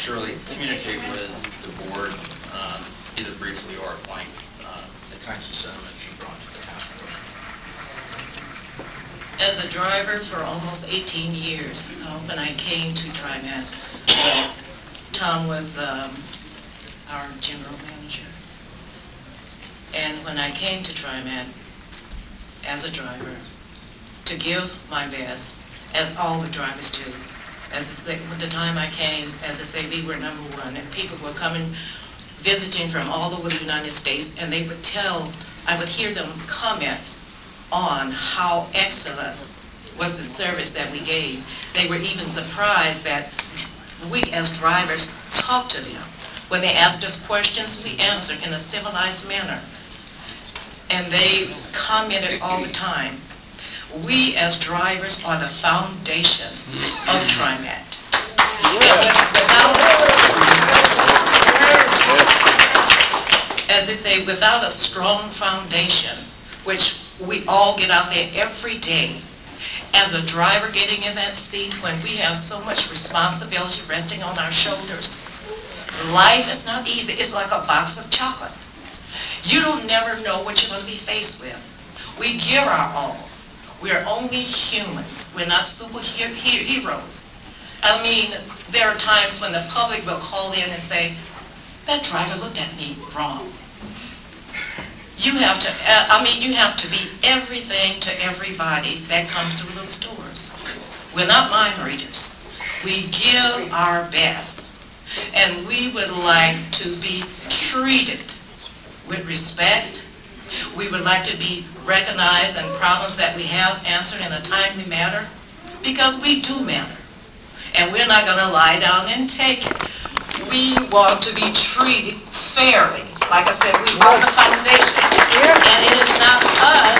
Shirley, communicate with the board, either briefly or blank, the kinds of sentiments you brought to the task force. As a driver for almost 18 years, when I came to TriMet, Tom was our general manager. And when I came to TriMet as a driver, to give my best, as all the drivers do. As I say, with the time I came, as I say, we were #1, and people were coming, visiting from all over the United States, and they would I would hear them comment on how excellent was the service that we gave. They were even surprised that we as drivers talked to them. When they asked us questions, we answered in a civilized manner. And they commented all the time. We as drivers are the foundation of TriMet. As they say, without a strong foundation, which we all get out there every day, as a driver getting in that seat when we have so much responsibility resting on our shoulders, life is not easy. It's like a box of chocolate. You don't never know what you're going to be faced with. We give our all. We're only humans. We're not superheroes. I mean, there are times when the public will call in and say, that driver looked at me wrong. You have to be everything to everybody that comes through those doors. We're not mind readers. We give our best. And we would like to be treated with respect. We would like to be recognized and problems that we have answered in a timely manner, because we do matter. And we're not going to lie down and take it. We want to be treated fairly. Like I said, we are the foundation. And it is not us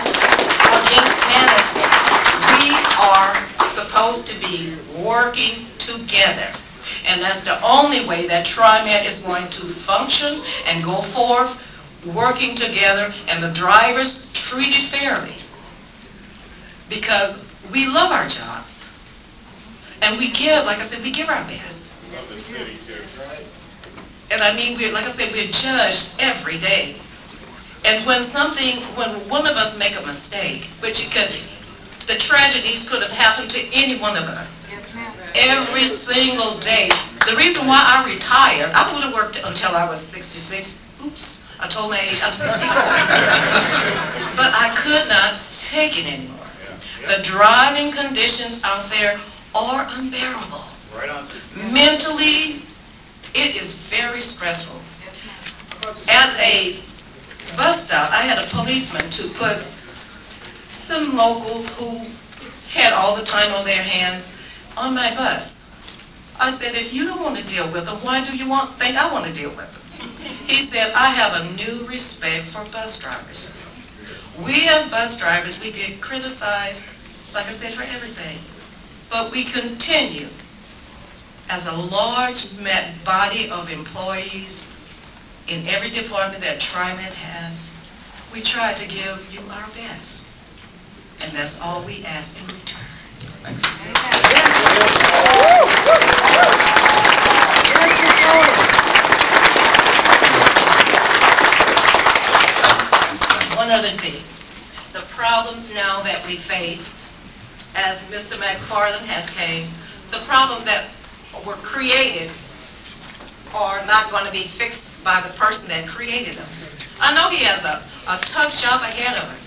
against management. We are supposed to be working together. And that's the only way that TriMet is going to function and go forth, working together, and the drivers treated fairly. Because we love our jobs. And we give, like I said, we give our best. We love the city too, right? And I mean, like I said, we're judged every day. And when one of us make a mistake, the tragedies could have happened to any one of us. Every single day. The reason why I retired, I would have worked until I was 66. Oops, I told my age, I'm 64. But I could not take it anymore. The driving conditions out there are unbearable. Right on. Mentally, it is very stressful. At a bus stop, I had a policeman to put some locals who had all the time on their hands on my bus. I said, if you don't want to deal with them, why do you think I want to deal with them? He said, I have a new respect for bus drivers. We as bus drivers, we get criticized, like I said, for everything. But we continue, as a large body of employees in every department that TriMet has, we try to give you our best. And that's all we ask in return. Thanks. One other thing. The problems now that we face, as Mr. McFarland has came, the problems that were created are not going to be fixed by the person that created them. I know he has a tough job ahead of him,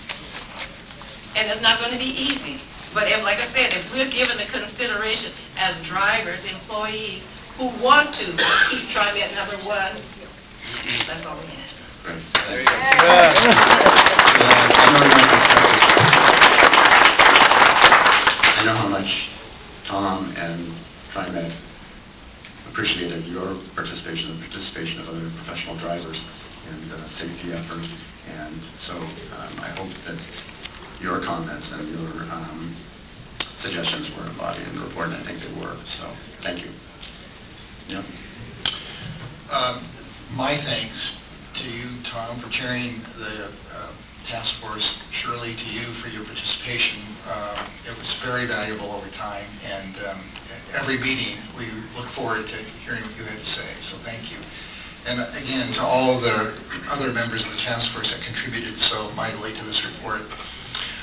and it's not going to be easy. But if, like I said, if we're given the consideration as drivers, employees, who want to keep TriMet #1, that's all we have. I know how much Tom and TriMet appreciated your participation and the participation of other professional drivers in the safety effort. And so I hope that your comments and your suggestions were embodied in the report, and I think they were. So thank you. Yeah. My thanks to you, Tom, for chairing the task force. Shirley, to you for your participation. It was very valuable over time, and every meeting we look forward to hearing what you had to say, so thank you. And again, to all the other members of the task force that contributed so mightily to this report,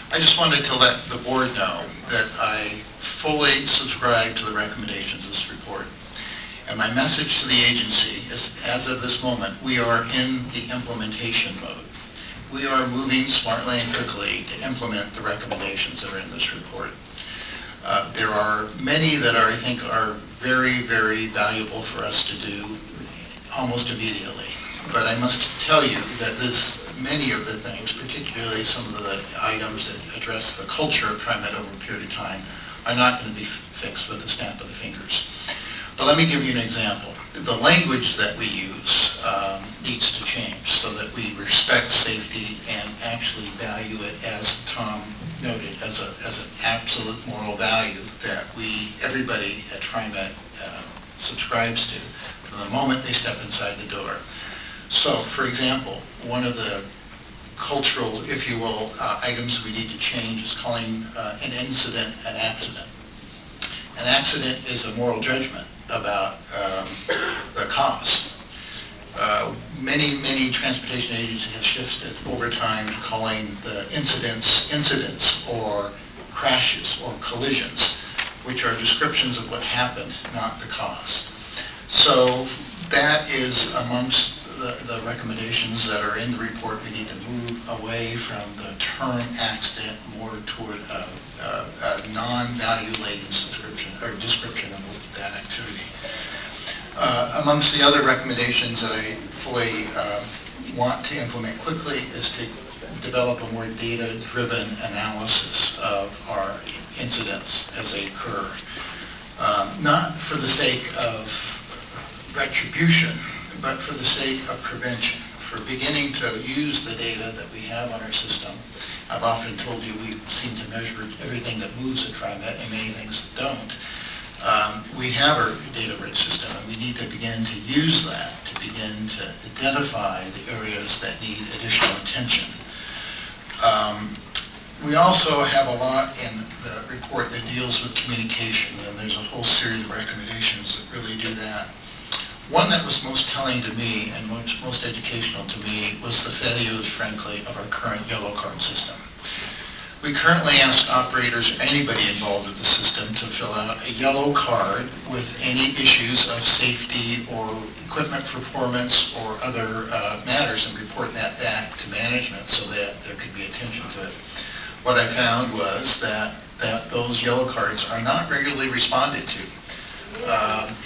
I just wanted to let the board know that I fully subscribe to the recommendations of this report. And my message to the agency is, as of this moment, we are in the implementation mode. We are moving smartly and quickly to implement the recommendations that are in this report. There are many that I think are very, very valuable for us to do almost immediately. But I must tell you that many of the things, particularly some of the items that address the culture of TriMet over a period of time, are not going to be fixed with a snap of the fingers. But let me give you an example. The language that we use needs to change so that we respect safety and actually value it, as Tom noted, as an absolute moral value that everybody at TriMet subscribes to from the moment they step inside the door. So, for example, one of the cultural, if you will, items we need to change is calling an incident an accident. An accident is a moral judgment about the cost. Many transportation agencies have shifted over time to calling the incidents or crashes or collisions, which are descriptions of what happened, not the cost. So that is amongst the recommendations that are in the report. We need to move away from the term accident more toward a non-value laden description of that activity. Amongst the other recommendations that I fully want to implement quickly is to develop a more data-driven analysis of our incidents as they occur. Not for the sake of retribution, but for the sake of prevention, for beginning to use the data that we have on our system. I've often told you we seem to measure everything that moves at TriMet and many things that don't. We have our data-rich system, and we need to begin to use that to begin to identify the areas that need additional attention. We also have a lot in the report that deals with communication, and there's a whole series of recommendations that really do that. One that was most telling to me and most educational to me was the failures, frankly, of our current yellow card system. We currently ask operators or anybody involved with the system to fill out a yellow card with any issues of safety or equipment performance or other matters and report that back to management so that there could be attention to it. What I found was that those yellow cards are not regularly responded to.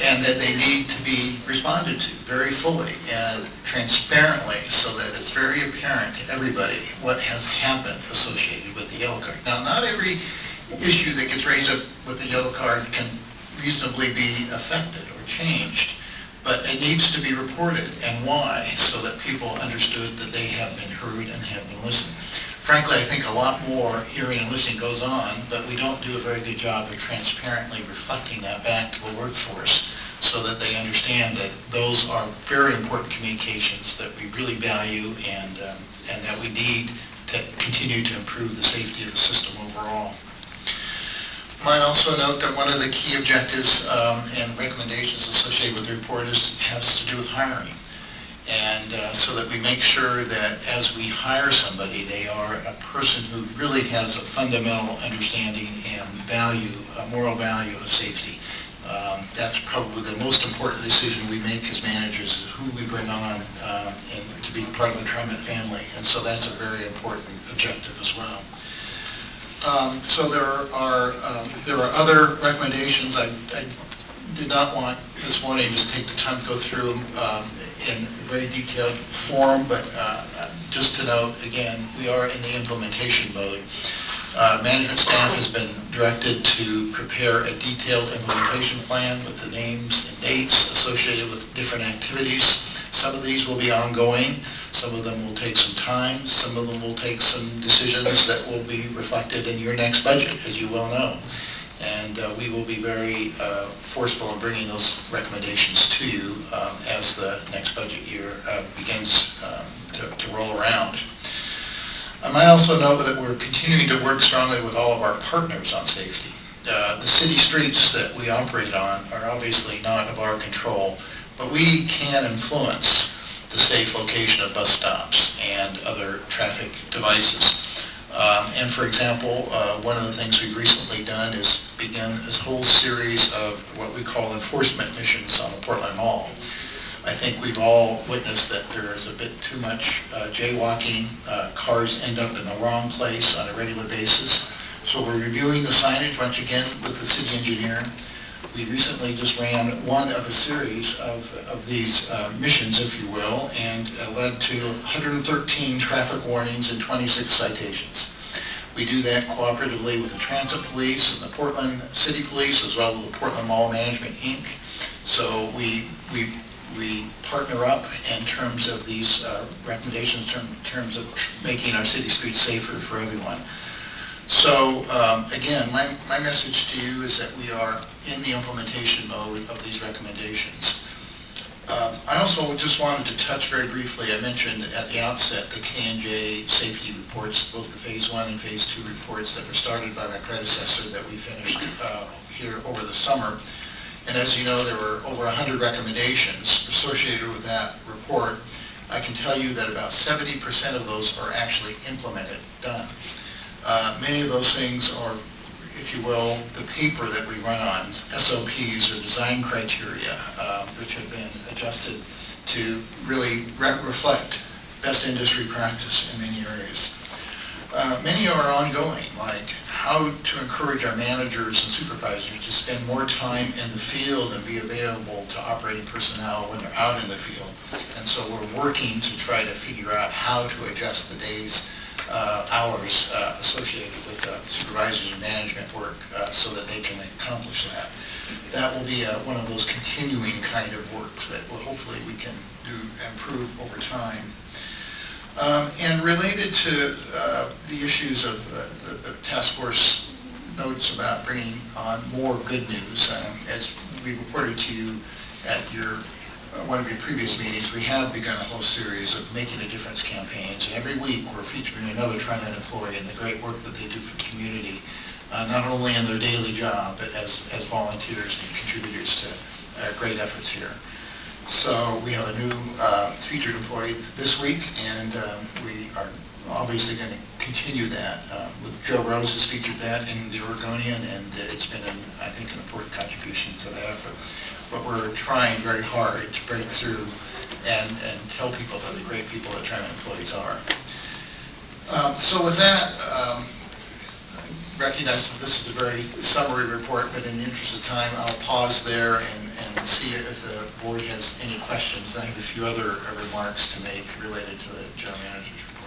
And that they need to be responded to very fully and transparently so that it's very apparent to everybody what has happened associated with the yellow card. Now, not every issue that gets raised up with the yellow card can reasonably be affected or changed, but it needs to be reported, and why, so that people understood that they have been heard and have been listened. Frankly, I think a lot more hearing and listening goes on, but we don't do a very good job of transparently reflecting that back to the workforce so that they understand that those are very important communications that we really value and that we need to continue to improve the safety of the system overall. Might also note that one of the key objectives and recommendations associated with the report has to do with hiring. And so that we make sure that as we hire somebody, they are a person who really has a fundamental understanding and value, a moral value of safety. That's probably the most important decision we make as managers, is who we bring on and to be part of the TriMet family. And so that's a very important objective as well. So there are other recommendations. I did not want this morning to just take the time to go through them in very detailed form, but just to note, again, we are in the implementation mode. Management staff has been directed to prepare a detailed implementation plan with the names and dates associated with different activities. Some of these will be ongoing. Some of them will take some time. Some of them will take some decisions that will be reflected in your next budget, as you well know. And we will be very forceful in bringing those recommendations to you as the next budget year begins to roll around. I might also note that we're continuing to work strongly with all of our partners on safety. The city streets that we operate on are obviously not of our control, but we can influence the safe location of bus stops and other traffic devices. And for example, one of the things we've recently done is begin this whole series of what we call enforcement missions on the Portland Mall. I think we've all witnessed that there is a bit too much jaywalking. Cars end up in the wrong place on a regular basis. So we're reviewing the signage once again with the city engineer. We recently just ran one of a series of these missions, if you will, and led to 113 traffic warnings and 26 citations. We do that cooperatively with the Transit Police and the Portland City Police, as well as the Portland Mall Management, Inc. So we partner up in terms of these recommendations, in terms of making our city streets safer for everyone. So again, my message to you is that we are in the implementation mode of these recommendations. I also just wanted to touch very briefly, I mentioned at the outset the K&J safety reports, both the Phase 1 and Phase 2 reports that were started by my predecessor that we finished here over the summer. And as you know, there were over 100 recommendations associated with that report. I can tell you that about 70% of those are actually implemented, done. Many of those things are, if you will, the paper that we run on, SOPs or design criteria, which have been adjusted to really reflect best industry practice in many areas. Many are ongoing, like how to encourage our managers and supervisors to spend more time in the field and be available to operating personnel when they're out in the field. And so we're working to try to figure out how to adjust the day's hours associated with supervisors and management work so that they can accomplish that. That will be one of those continuing kind of works that hopefully we can do improve over time. And related to the issues of the task force notes about bringing on more good news, as we reported to you at your one of your previous meetings, we have begun a whole series of Making a Difference campaigns. And every week we're featuring another TriMet employee and the great work that they do for the community, not only in their daily job, but as volunteers and contributors to great efforts here. So we have a new featured employee this week, and we are obviously going to continue that. With Joe Rose has featured that in the Oregonian, and it's been, I think, an important contribution to that effort. But we're trying very hard to break through and tell people about the great people that TriMet employees are. So with that, I recognize that this is a very summary report, but in the interest of time, I'll pause there and see if the board has any questions. I have a few other remarks to make related to the general manager's report.